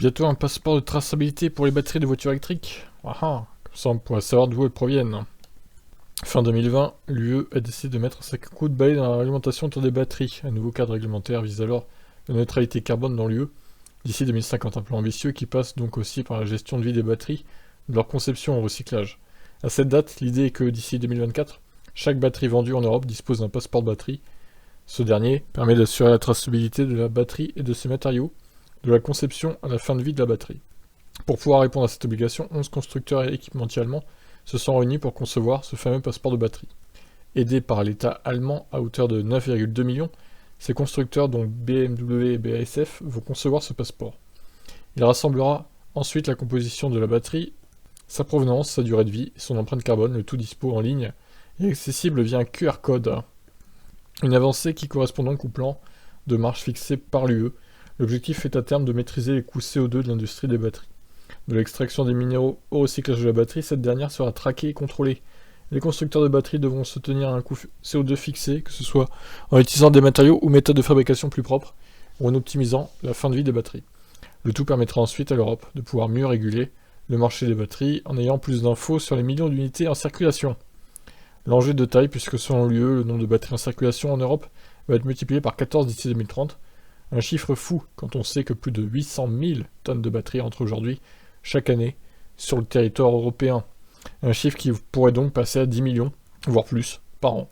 Bientôt un passeport de traçabilité pour les batteries de voitures électriques. Ah ah, comme ça on pourra savoir d'où elles proviennent. Fin 2020, l'UE a décidé de mettre un coup de balai dans la réglementation autour des batteries. Un nouveau cadre réglementaire vise alors la neutralité carbone dans l'UE d'ici 2050, un plan ambitieux qui passe donc aussi par la gestion de vie des batteries, de leur conception au recyclage. À cette date, l'idée est que d'ici 2024, chaque batterie vendue en Europe dispose d'un passeport de batterie. Ce dernier permet d'assurer la traçabilité de la batterie et de ses matériaux, de la conception à la fin de vie de la batterie. Pour pouvoir répondre à cette obligation, 11 constructeurs et équipementiers allemands se sont réunis pour concevoir ce fameux passeport de batterie. Aidés par l'État allemand à hauteur de 9,2 millions, ces constructeurs, dont BMW et BASF, vont concevoir ce passeport. Il rassemblera ensuite la composition de la batterie, sa provenance, sa durée de vie et son empreinte carbone, le tout dispo en ligne et accessible via un QR code. Une avancée qui correspond donc au plan de marche fixé par l'UE. L'objectif est à terme de maîtriser les coûts CO2 de l'industrie des batteries. De l'extraction des minéraux au recyclage de la batterie, cette dernière sera traquée et contrôlée. Les constructeurs de batteries devront se tenir à un coût CO2 fixé, que ce soit en utilisant des matériaux ou méthodes de fabrication plus propres, ou en optimisant la fin de vie des batteries. Le tout permettra ensuite à l'Europe de pouvoir mieux réguler le marché des batteries en ayant plus d'infos sur les millions d'unités en circulation. L'enjeu est de taille puisque selon l'UE, le nombre de batteries en circulation en Europe va être multiplié par 14 d'ici 2030. Un chiffre fou quand on sait que plus de 800 000 tonnes de batteries entrent aujourd'hui, chaque année, sur le territoire européen. Un chiffre qui pourrait donc passer à 10 millions, voire plus, par an.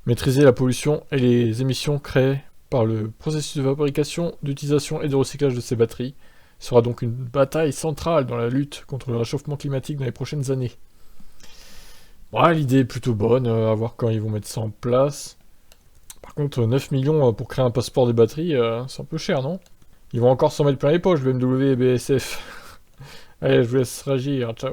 Maîtriser la pollution et les émissions créées par le processus de fabrication, d'utilisation et de recyclage de ces batteries sera donc une bataille centrale dans la lutte contre le réchauffement climatique dans les prochaines années. Ouais, l'idée est plutôt bonne, à voir quand ils vont mettre ça en place. Par contre, 9 millions pour créer un passeport des batteries, c'est un peu cher, non? Ils vont encore s'en mettre plein les poches, BMW et BSF. Allez, je vous laisse réagir, ciao.